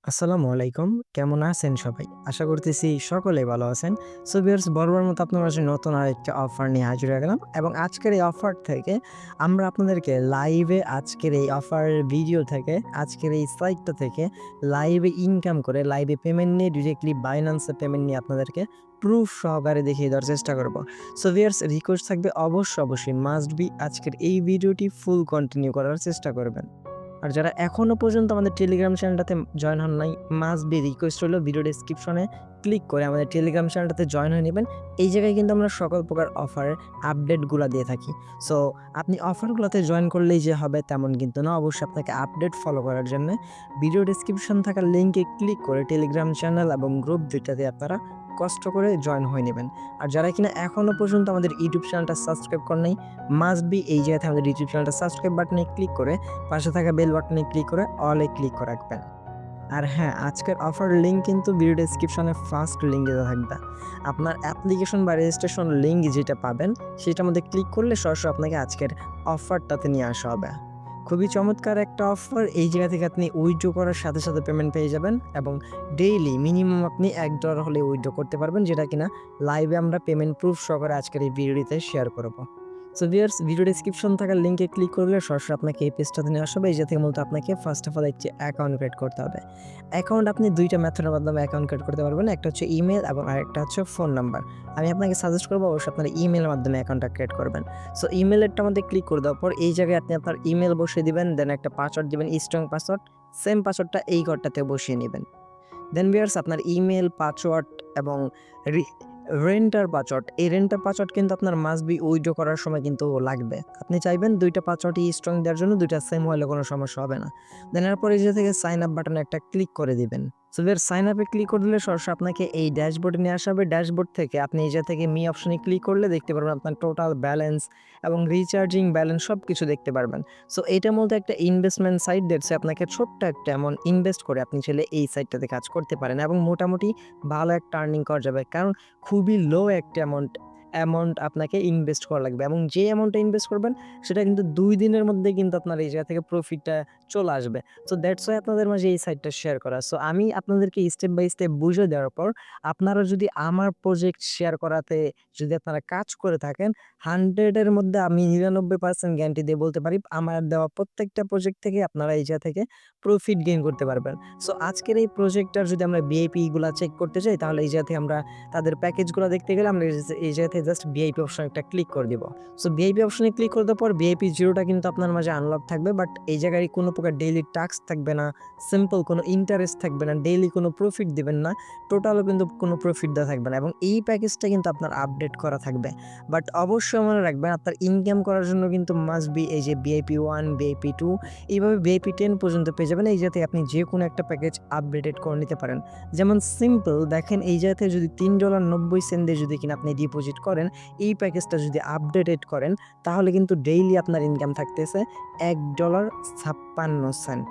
আসসালামু আলাইকুম। কেমন আছেন সবাই? আশা করতেছি সকলেই ভালো আছেন। সো ভিউয়ার্স, বরাবর মতো আপনার মাঝে নতুন আরেকটা অফার নিয়ে হাজির হয়ে গেলাম এবং আজকের এই অফার থেকে আমরা আপনাদেরকে লাইভে আজকের এই অফারের ভিডিও থেকে আজকের এই সাইটটা থেকে লাইভে ইনকাম করে লাইভে পেমেন্ট নিয়ে ডিরেক্টলি বাইন্যান্সে পেমেন্ট নিয়ে আপনাদেরকে প্রুফ সহকারে দেখিয়ে দেওয়ার চেষ্টা করব। সো ভিউয়ার্স, রিকোয়েস্ট থাকবে অবশ্যই মাস্ট বি আজকের এই ভিডিওটি ফুল কন্টিনিউ করার চেষ্টা করবেন। আর যারা এখনো পর্যন্ত আমাদের টেলিগ্রাম চ্যানেলটাতে জয়েন হন নাই, মাস্ট বি রিকোয়েস্ট রইলো ভিডিও ডেসক্রিপশনে ক্লিক করে আমাদের টেলিগ্রাম চ্যানেলটাতে জয়েন হয়ে নেবেন। এই জায়গায় কিন্তু আমরা সকল প্রকার অফারের আপডেটগুলা দিয়ে থাকি। সো আপনি অফারগুলোতে জয়েন করলেই যে হবে তেমন কিন্তু না। অবশ্যই আপনাকে আপডেট ফলো করার জন্যে ভিডিও ডেসক্রিপশন থাকা লিঙ্কে ক্লিক করে টেলিগ্রাম চ্যানেল এবং গ্রুপ ২ টাতে আপনারা কষ্ট করে জয়েন হয়ে নেবেন। আর যারা কিনা এখনো পর্যন্ত আমাদের ইউটিউব চ্যানেলটা সাবস্ক্রাইব করেন নাই, মাস্ট বি এই জায়গাতে আমাদের ইউটিউব চ্যানেলটা সাবস্ক্রাইব বাটনে ক্লিক করে পাশে থাকা বেল বাটনে ক্লিক করে অলে ক্লিক করে রাখবেন। আর হ্যাঁ, আজকের অফার লিঙ্ক কিন্তু ভিডিও ডেসক্রিপশনে ফার্স্ট লিঙ্কে দেওয়া থাকবে। আপনার অ্যাপ্লিকেশন বা রেজিস্ট্রেশন লিঙ্ক যেটা পাবেন সেটার মধ্যে ক্লিক করলে সরাসরি আপনাকে আজকের অফারটাতে নিয়ে আসা হবে। খুবই চমৎকার একটা অফার। এই জায়গা থেকে আপনি উইথড্র করার সাথে পেমেন্ট পেয়ে যাবেন এবং ডেইলি মিনিমাম আপনি $১ হলে উইথড্র করতে পারবেন, যেটা কিনা লাইভে আমরা পেমেন্ট প্রুফ সহকারে আজকের এই ভিডিওটিতে শেয়ার করব। সো ভিউয়ার্স, ভিডিও ডেসক্রিপশন থাকা লিঙ্কে ক্লিক করলে সরাসরি আপনাকে এই পেজটাতে নিয়ে আসবে। এই জায়গা থেকে মূলত আপনাকে ফার্স্ট অফ অল একটি অ্যাকাউন্ট ক্রিয়েট করতে হবে। অ্যাকাউন্ট আপনি ২ টা মেথডের মাধ্যমে অ্যাকাউন্ট ক্রিয়েট করতে পারবেন। একটা হচ্ছে ইমেইল এবং আরেকটা হচ্ছে ফোন নাম্বার। আমি আপনাকে সাজেস্ট করব অবশ্যই আপনারা ইমেইলের মাধ্যমে অ্যাকাউন্টটা ক্রিয়েট করবেন। সো ইমেইলেরটার মধ্যে ক্লিক করে দেওয়ার পর এই জায়গায় আপনি আপনার ইমেইল বসিয়ে দিবেন, দেন একটা পাসওয়ার্ড দিবেন, স্ট্রং পাসওয়ার্ড। সেম পাসওয়ার্ডটা এই ঘরটাতে বসিয়ে নিবেন। দেন ভিউয়ার্স, আপনার ইমেইল, পাসওয়ার্ড এবং রি রেন্টার পাসওয়ার্ড, এই রেন্টার পাসওয়ার্ড কিন্তু আপনার মাস্ট বি উইথড্র করার সময় কিন্তু লাগবে। আপনি চাইবেন ২ টা পাসওয়ার্ডই স্ট্রং দেওয়ার জন্য, ২ টা সেম হলে কোনো সমস্যা হবে না। দেন এরপর এই জায়গা থেকে সাইন আপ বাটনে একটা ক্লিক করে দিবেন। সো ভিউয়ার্স, সাইন আপে ক্লিক করে দিলে সরাসরি আপনাকে এই ড্যাশবোর্ডে নিয়ে আসা হবে। ড্যাশবোর্ড থেকে আপনি এই জায়গা থেকে মি অপশনে ক্লিক করলে দেখতে পারবেন আপনার টোটাল ব্যালেন্স এবং রিচার্জিং ব্যালেন্স সবকিছু দেখতে পারবেন। সো এইটার মধ্যে একটা ইনভেস্টমেন্ট সাইট দিচ্ছে, আপনাকে ছোট্ট একটা অ্যামাউন্ট ইনভেস্ট করে আপনি চাইলে এই সাইটটাতে কাজ করতে পারেন এবং মোটামুটি ভালো একটা আর্নিং করা যাবে। কারণ খুবই লো একটা অ্যামাউন্ট আপনাকে ইনভেস্ট করা লাগবে এবং যে অ্যামাউন্টটা ইনভেস্ট করবেন সেটা কিন্তু ২ দিনের মধ্যে কিন্তু আপনার এই জায়গা থেকে প্রফিটটা চলে আসবে। সো দ্যাটস ওয়াই আপনাদের মাঝে এই সাইটটা শেয়ার করা। সো আমি আপনাদেরকে স্টেপ বাই স্টেপ বুঝিয়ে দেওয়ার পর আপনারা যদি আমার প্রজেক্ট শেয়ার করাতে যদি আপনারা কাজ করে থাকেন, 100 এর মধ্যে আমি 99% গ্যারান্টি দিয়ে বলতে পারি আমার দেওয়া প্রত্যেকটা প্রজেক্ট থেকে আপনারা এই জায়গা থেকে প্রফিট গেইন করতে পারবেন। সো আজকের এই প্রজেক্টটার যদি আমরা ভিআইপি গুলা চেক করতে যাই, তাহলে এই জায়গা থেকে আমরা তাদের প্যাকেজগুলো দেখতে গেলে আমরা এই জায়গা থেকে জাস্ট ভিআইপি অপশন একটা ক্লিক করে দিব। সো ভিআইপি অপশনে ক্লিক করে দেওয়ার পর ভিআইপি 0 টা কিন্তু আপনার মাঝে আনলক থাকবে, বাট এই জায়গায় কোনো প্রকার ডেইলি টাস্ক থাকবে না, সিম্পল কোনো ইন্টারেস্ট থাকবে না, ডেইলি কোনো প্রফিট দিবেন না, টোটালও কিন্তু কোনো প্রফিট দেওয়া থাকবে না এবং এই প্যাকেজটা কিন্তু আপনার আপডেট করা থাকবে। বাট অবশ্যই মনে রাখবেন আপনার ইনকাম করার জন্য কিন্তু মাস্ট বি এই যে ভিআইপি 1, ভিআইপি 2 এইভাবে ভিআইপি 10 পর্যন্ত পেয়ে যাবেন। এই জায়গাতে আপনি যে কোনো একটা প্যাকেজ আপডেটেড করে নিতে পারেন। যেমন সিম্পল দেখেন, এই জায়গাতে যদি $3.90 দিয়ে যদি কিনা আপনি ডিপোজিট করেন, এই প্যাকেজটা যদি আপডেটেড করেন তাহলে কিন্তু ডেইলি আপনার ইনকাম থাকতেছে $1.56।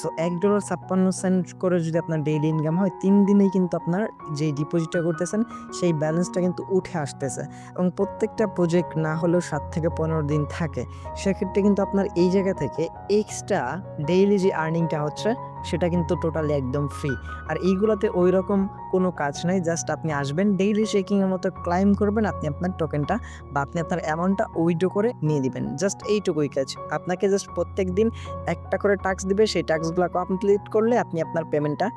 সো $1.56 করে যদি আপনার ডেইলি ইনকাম হয়, ৩ দিনেই কিন্তু আপনার যেই ডিপোজিটটা করতেছেন সেই ব্যালেন্সটা কিন্তু উঠে আসতেছে এবং প্রত্যেকটা প্রজেক্ট না হলেও ৭ থেকে ১৫ দিন থাকে। সেক্ষেত্রে কিন্তু আপনার এই জায়গা থেকে এক্সট্রা ডেইলি যে আর্নিংটা হচ্ছে সেটা কিন্তু টোটালি একদম ফ্রি। আর এইগুলাতে ঐরকম কোনো কাজ নাই। জাস্ট আপনি আসবেন, ডেইলি চেকিং এর মতো ক্লাইম করবেন, আপনি আপনার টোকেনটা বা আপনি আপনার অ্যামাউন্টটা উইথড্র করে নিয়ে দিবেন। জাস্ট এইটুকুই কাজ। আপনাকে জাস্ট প্রত্যেকদিন একটা করে টাস্ক দিবে, সেই টাস্কগুলা কমপ্লিট করলে আপনি আপনার পেমেন্টটা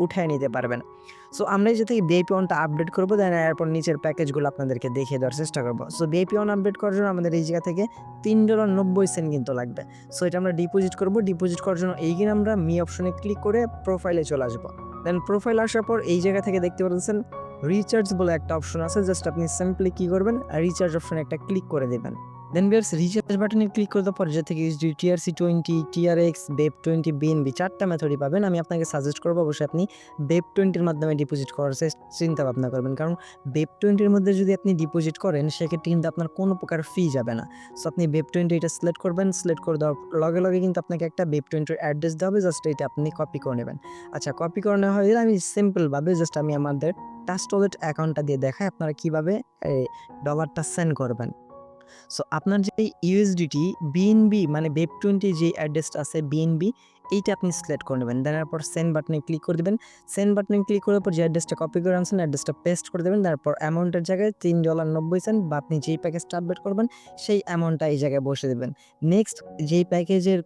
উঠায় নিতে পারবেন। সো আমরা এই যে থেকে ভিআইপি 1 টা আপডেট করব, দেন এরপর নিচের প্যাকেজগুলো আপনাদেরকে দেখিয়ে দেওয়ার চেষ্টা করব। সো ভিআইপি 1 আপডেট করার জন্য আমাদের এই জায়গা থেকে $3.90 কিন্তু লাগবে। সো এটা আমরা ডিপোজিট করব। ডিপোজিট করার জন্য এইখানে আমরা মি অপশনে ক্লিক করে প্রোফাইলে চলে আসব। দেন প্রোফাইল আসার পর এই জায়গা থেকে দেখতে পাচ্ছেন রিচার্জ বলে একটা অপশন আছে। জাস্ট আপনি সিম্পলি কি করবেন, রিচার্জ অপশনে একটা ক্লিক করে দিবেন। দেন ভিউয়ার্স, রিচার্জ বাটনে ক্লিক করে দেওয়ার পর যে থেকে USD, TRC20, TRX, BEP20, BNB 4 টা মেথডই পাবেন। আমি আপনাকে সাজেস্ট করব অবশ্যই আপনি BEP20 এর মাধ্যমে ডিপোজিট করার চিন্তা ভাবনা করবেন। কারণ BEP20 এর মধ্যে যদি আপনি ডিপোজিট করেন সেক্ষেত্রে কিন্তু আপনার কোনো প্রকার ফি যাবে না। সো আপনি BEP20 এটা সিলেক্ট করবেন। সিলেক্ট করে দেওয়ার লগে কিন্তু আপনাকে একটা BEP20 এর অ্যাড্রেস দেওয়া হবে। জাস্ট এটা আপনি কপি করে নেবেন। আচ্ছা, কপি করে নেওয়া হয়ে গেলে আমি সিম্পল ভাবে জাস্ট আমি আমাদের ট্রাস্ট ওয়ালেট অ্যাকাউন্টটা দিয়ে দেখাই আপনারা কিভাবে এই ডলারটা সেন্ড করবেন। সো আপনার যে ইউএসডিটি বিএনবি মানে BEP20 যে অ্যাড্রেসটা আছে বিএনবি, এইটা আপনি সিলেক্ট করে নেবেন। দেন এরপর সেন্ড বাটনে ক্লিক করে দিবেন। সেন্ড বাটনে ক্লিক করার পর যে অ্যাড্রেসটা কপি করে আনছেন অ্যাড্রেসটা পেস্ট করে দেবেন। তারপর অ্যামাউন্টের জায়গায় $3.90 বা আপনি যেই প্যাকেজটা আপডেট করবেন সেই অ্যামাউন্টটা এই জায়গায় বসিয়ে দিবেন। নেক্সট যেই প্যাকেজের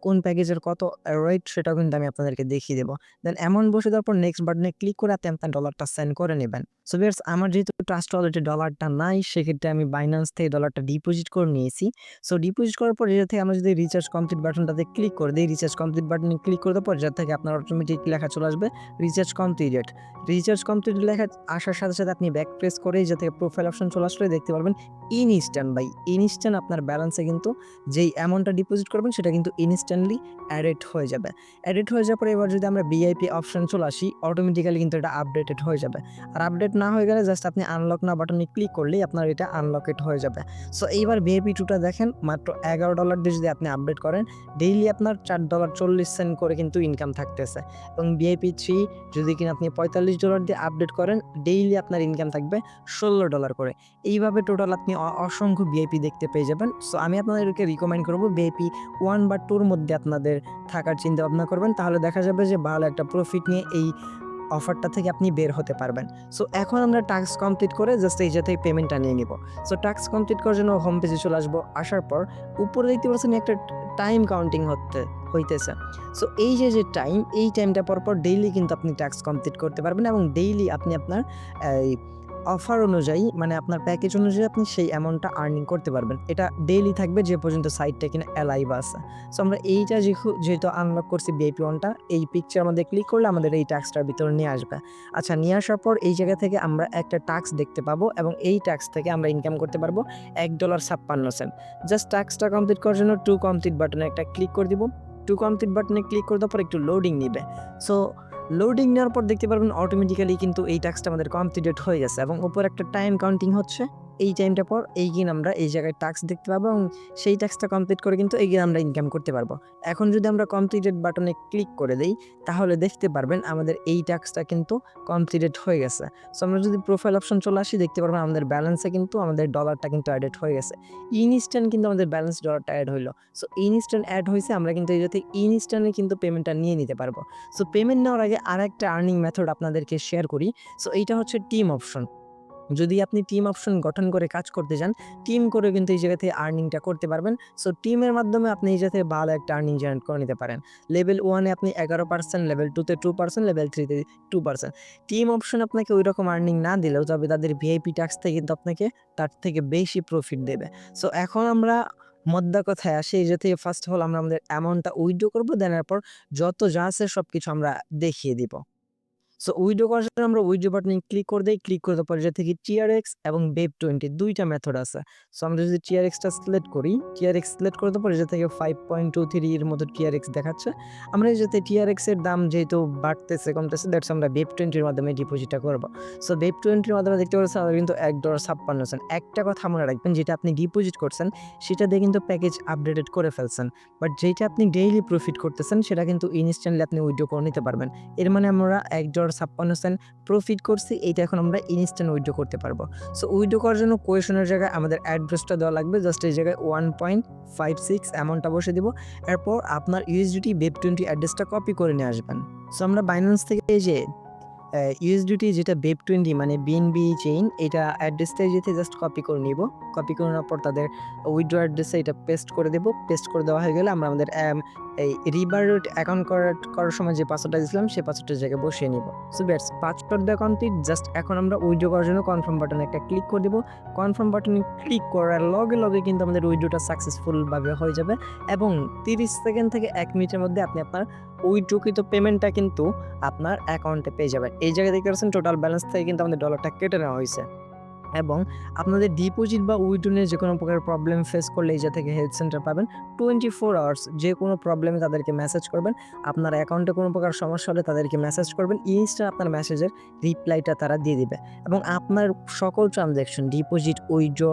কোন প্যাকেজের কত রেট সেটাও কিন্তু আমি আপনাদেরকে দেখিয়ে দেব। দেন অ্যামাউন্ট বসিয়ে দেওয়ার পর নেক্সট বাটনে ক্লিক করে আপনি আপনার ডলারটা সেন্ড করে নেবেন। সো ভিউয়ার্স, আমার যেহেতু ট্রাস্ট ওয়ালেটে ডলারটা নাই সেক্ষেত্রে আমি বাইন্যান্স থেকে ডলারটা ডিপোজিট করে নিয়েছি। সো ডিপোজিট করার পর এটা থেকে আমরা যদি রিচার্জ কমপ্লিট বাটনটাতে ক্লিক করে দিই, রিচার্জ কমপ্লিট বাটনে ক্লিক করে দেওয়ার পর যেটা থেকে আপনার অটোমেটিক লেখা চলে আসবে রিচার্জ কমপ্লিটেড। রিচার্জ কমপ্লিট লেখা আসার সাথে সাথে আপনি ব্যাক প্রেস করে যে থেকে প্রোফাইল অপশন চলে আসলে দেখতে পারবেন ইনস্ট্যান্ট বাই ইনস্ট্যান্ট আপনার ব্যালেন্সে কিন্তু যেই অ্যামাউন্টটা ডিপোজিট করবেন সেটা কিন্তু ইনস্ট্যান্টলি অ্যাডেড হয়ে যাবে। অ্যাডেড হয়ে যাওয়ার পরে এবার যদি আমরা ভিআইপি অপশন চলে আসি অটোমেটিক্যালি কিন্তু এটা আপডেটেড হয়ে যাবে। আর আপডেট না হয়ে গেলে জাস্ট আপনি আনলক না বাটনে ক্লিক করলেই আপনার এটা আনলকেড হয়ে যাবে। সো এইবার ভিআইপি 2টা দেখেন মাত্র $11 দিয়ে যদি আপনি আপডেট করেন ডেইলি আপনার $4.40 করে কিন্তু ইনকাম থাকতেছে। এবং ভিআইপি 3 যদি কিনা আপনি $45 দিয়ে আপডেট করেন ডেইলি আপনার ইনকাম থাকবে $16 করে। এইভাবে টোটাল আপনি অসংখ্য ভিআইপি দেখতে পেয়ে যাবেন। সো আমি আপনাদেরকে রিকমেন্ড করব ভিআইপি 1 বা 2 মধ্যে আপনাদের থাকার চিন্তা ভাবনা করবেন, তাহলে দেখা যাবে যে ভালো একটা প্রফিট নিয়ে এই অফারটা থেকে আপনি বের হতে পারবেন। সো এখন আমরা টাস্ক কমপ্লিট করে জাস্ট এই জায়গায় পেমেন্টটা নিয়ে নিব। সো টাস্ক কমপ্লিট করার জন্য হোম পেজে চলে আসবো। আসার পর উপরে দেখতে পাচ্ছেন একটা টাইম কাউন্টিং হইতেছে। সো এই যে টাইম, এই টাইমটা পর ডেইলি কিন্তু আপনি টাস্ক কমপ্লিট করতে পারবেন এবং ডেইলি আপনি আপনার এই অফার অনুযায়ী মানে আপনার প্যাকেজ অনুযায়ী আপনি সেই অ্যামাউন্টটা আর্নিং করতে পারবেন। এটা ডেইলি থাকবে যে পর্যন্ত সাইটটা কিনা অ্যালাইভ আছে। সো আমরা এইটা যেহেতু আনলক করছি ভিআইপি 1টা, এই পিকচার মধ্যে ক্লিক করলে আমাদের এই টাস্কটার ভিতরে নিয়ে আসবে। আচ্ছা, নিয়ে আসার পর এই জায়গা থেকে আমরা একটা টাস্ক দেখতে পাবো এবং এই টাস্ক থেকে আমরা ইনকাম করতে পারবো $1.56। জাস্ট টাস্কটা কমপ্লিট করার জন্য টু কমপ্লিট বাটনে একটা ক্লিক করে দিব। টু কমপ্লিট বাটনে ক্লিক করে দেওয়ার পর একটু লোডিং নিবে। সো লোডিং নেওয়ার পর দেখতে পারবেন অটোমেটিক্যালি কিন্তু এই টাস্কটা আমাদের কমপ্লিটেড হয়ে গেছে এবং উপর একটা টাইম কাউন্টিং হচ্ছে। এই টাইমটা পর এইগিন আমরা এই জায়গায় টাস্ক দেখতে পাবো এবং সেই টাস্কটা কমপ্লিট করে কিন্তু এইগিন আমরা ইনকাম করতে পারবো। এখন যদি আমরা কমপ্লিটেড বাটনে ক্লিক করে দেই তাহলে দেখতে পারবেন আমাদের এই টাস্কটা কিন্তু কমপ্লিটেড হয়ে গেছে। সো আমরা যদি প্রোফাইল অপশন চলে আসি দেখতে পারবেন আমাদের ব্যালেন্সে কিন্তু আমাদের ডলারটা কিন্তু অ্যাডেড হয়ে গেছে। ইনস্ট্যান্ট কিন্তু আমাদের ব্যালেন্স ডলারটা অ্যাড হইলো। সো ইনস্ট্যান্ট অ্যাড হয়েছে, আমরা কিন্তু এই যাতে ইনস্ট্যান্টে কিন্তু পেমেন্টটা নিয়ে নিতে পারবো। সো পেমেন্ট নেওয়ার আগে আরেকটা আর্নিং মেথড আপনাদেরকে শেয়ার করি। সো এইটা হচ্ছে টিম অপশন। যদি আপনি টিম অপশন গঠন করে কাজ করতে চান, টিম করে কিন্তু এই জায়গা থেকে আর্নিংটা করতে পারবেন। সো টিমের মাধ্যমে আপনি এই জায়গাতে ভালো একটা আর্নিং জেনারেট করে নিতে পারেন। লেভেল 1-এ আপনি 11%, লেভেল 2-তে 2%, লেভেল 3-তে 2%। টিম অপশন আপনাকে ওই রকম আর্নিং না দিলেও তবে তাদের ভিআইপি টাস্ক থেকে কিন্তু আপনাকে তার থেকে বেশি প্রফিট দেবে। সো এখন আমরা মোদ্দা কথায় আসি, এই জায়গা থেকে ফার্স্ট অফ অল আমরা আমাদের অ্যামাউন্টটা উইথড্র করবো, দেন এরপর যত যা আছে সবকিছু আমরা দেখিয়ে দিব। সো উইথড্র করার জন্য আমরা উইথড্র বাটনে ক্লিক করে দেই। ক্লিক করে দেওয়ার পর যে থেকে টিআরএক্স এবং BEP20 দুইটা মেথড আছে। সো আমরা যদি টিআরএক্সটা সিলেক্ট করি, টিআরএক্স সিলেক্ট করে দেওয়ার পর যে থেকে 5.23 এর মতো টিআরএক্স দেখাচ্ছে। আমরা এই যাতে টিআরএক্স এর দাম যেহেতু বাড়তেছে কমতেছে দ্যাটস আমরা BEP20 এর মাধ্যমে ডিপোজিটটা করব। সো BEP20 এর মাধ্যমে দেখতে পাচ্ছেন আমাদের কিন্তু $1.56। একটা কথা মনে রাখবেন, যেটা আপনি ডিপোজিট করছেন সেটা দিয়ে কিন্তু প্যাকেজ আপডেটেড করে ফেলছেন, বাট যেটা আপনি ডেইলি প্রফিট করতেছেন সেটা কিন্তু ইনস্ট্যান্টলি আপনি উইথড্র করে নিতে পারবেন। এর মানে আমরা $1.56 প্রফিট করছি, এইটা এখন আমরা ইনস্ট্যান্ট উইথড্র করতে পারবো। সো উইথড্র করার জন্য কোয়েশনের জায়গায় আমাদের অ্যাড্রেসটা দেওয়া লাগবে। জাস্ট এই জায়গায় 1.56 অ্যামাউন্টটা বসে দিব। এরপর আপনার ইউএসডিটি BEP20 অ্যাড্রেসটা কপি করে নিয়ে আসবেন। সো আমরা বাইন্যান্স থেকে এই যে ইউএসডিটি যেটা BEP20 মানে বিএনবি চেইন, এটা অ্যাড্রেসটাই যেতে জাস্ট কপি করে নিব। কপি করে নেওয়ার পর তাদের উইথড্র অ্যাড্রেসে এটা পেস্ট করে দেব। পেস্ট করে দেওয়া হয়ে গেলে আমরা আমাদের এই রিবারট অ্যাকাউন্ট করার সময় যে পাসওয়ার্ডটা দিয়েছিলাম সেই পাসওয়ার্ডের জায়গায় বসিয়ে নিব। সো দ্যাটস পাসওয়ার্ড দেওয়া কমপ্লিট। জাস্ট এখন আমরা উইথড্র করার জন্য কনফার্ম বাটনে একটা ক্লিক করে দেব। কনফার্ম বাটনে ক্লিক করার লগে লগে কিন্তু আমাদের উইথড্রটা সাকসেসফুলভাবে হয়ে যাবে এবং 30 সেকেন্ড থেকে 1 মিনিটের মধ্যে আপনি আপনার উইথড্রকৃত পেমেন্টটা কিন্তু আপনার অ্যাকাউন্টে পেয়ে যাবেন। এই জায়গায় দেখতে পাচ্ছেন টোটাল ব্যালেন্স থেকে কিন্তু আমাদের ডলারটা কেটে নেওয়া হয়েছে। এবং আপনাদের ডিপোজিট বা উইথড্র নিয়ে যে কোনো প্রকার প্রবলেম ফেস করলে এই জায়গা থেকে হেল্প সেন্টার পাবেন। 24 আওয়ার্স যে কোনো প্রবলেমে তাদেরকে মেসেজ করবেন। আপনার অ্যাকাউন্টে কোনো প্রকার সমস্যা হলে তাদেরকে মেসেজ করবেন, ইনস্ট্যান্ট আপনার মেসেজের রিপ্লাইটা তারা দিয়ে দিবে এবং আপনার সকল ট্রানজ্যাকশন ডিপোজিট, উইথড্র,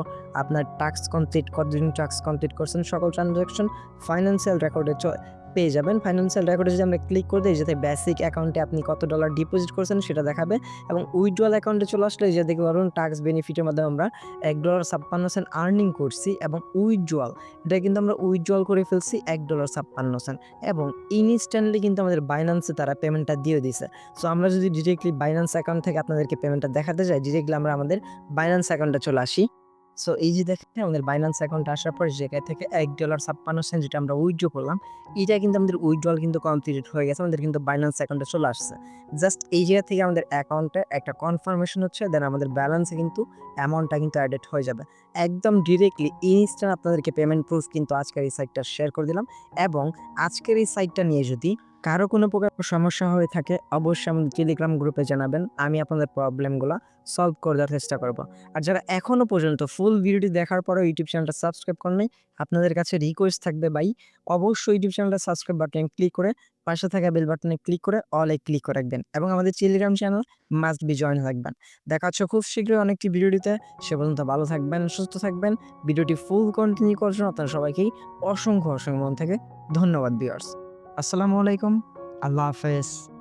আপনার টাস্ক কমপ্লিট, কতদিন টাস্ক কমপ্লিট করছেন, সকল ট্রানজ্যাকশন ফাইন্যান্সিয়াল রেকর্ডে পেয়ে যাবেন। ফাইন্যান্সিয়াল রেকর্ডে যদি আমরা ক্লিক করে দিই, যাতে বেসিক অ্যাকাউন্টে আপনি কত ডলার ডিপোজিট করছেন সেটা দেখাবে এবং উইথড্রয়াল অ্যাকাউন্টে চলে আসলে যে দেখতে পারবেন টাক্স বেনিফিটের মাধ্যমে আমরা $1.56 আর্নিং করছি এবং উইথড্রয়াল এটা কিন্তু আমরা উইথড্রয়াল করে ফেলছি $1.56 এবং ইনস্ট্যান্টলি কিন্তু আমাদের বাইন্যান্সে তারা পেমেন্টটা দিয়ে দিছে। সো আমরা যদি ডিরেক্টলি বাইন্যান্স অ্যাকাউন্ট থেকে আপনাদেরকে পেমেন্টটা দেখাতে যাই, ডিরেক্টলি আমরা আমাদের বাইন্যান্স অ্যাকাউন্টে চলে আসি। সো এই যে দেখেন আমাদের বাইন্যান্স অ্যাকাউন্টে আসার পর জায়গা থেকে $1.56 যেটা আমরা উইথড্র করলাম, এটা কিন্তু আমাদের উইথড্রয়াল কিন্তু কমপ্লিটেড হয়ে গেছে। আমাদের কিন্তু বাইন্যান্স অ্যাকাউন্টে চলে আসছে। জাস্ট এই জায়গা থেকে আমাদের অ্যাকাউন্টে একটা কনফার্মেশন হচ্ছে, দেন আমাদের ব্যালেন্সে কিন্তু অ্যামাউন্টটা কিন্তু অ্যাডেড হয়ে যাবে। একদম ডিরেক্টলি ইনস্ট্যান্ট আপনাদেরকে পেমেন্ট প্রুফ কিন্তু আজকের এই সাইটটা শেয়ার করে দিলাম এবং আজকের এই সাইটটা নিয়ে যদি কারো কোনো প্রকার সমস্যা হয়ে থাকে অবশ্যই আমাদের টেলিগ্রাম গ্রুপে জানাবেন। আমি আপনাদের প্রবলেমগুলো সলভ করে দেওয়ার চেষ্টা করব। আর যারা এখনো পর্যন্ত ফুল ভিডিওটি দেখার পরেও ইউটিউব চ্যানেলটা সাবস্ক্রাইব করেন নাই, আপনাদের কাছে রিকোয়েস্ট থাকবে ভাই, অবশ্যই ইউটিউব চ্যানেলটা সাবস্ক্রাইব বাটনে ক্লিক করে পাশে থাকা বেল বাটনে ক্লিক করে অলে ক্লিক করে রাখবেন এবং আমাদের Telegram channel must be join থাকবেন। দেখা হচ্ছে খুব শীঘ্রই অনেকটি ভিডিওটিতে। সে পর্যন্ত ভালো থাকবেন, সুস্থ থাকবেন। ভিডিওটি ফুল কন্টিনিউ করার জন্য আপনারা সবাইকেই অসংখ্য মন থেকে ধন্যবাদ ভিউয়ার্স। আসসালামু আলাইকুম। আল্লাহ হাফেজ।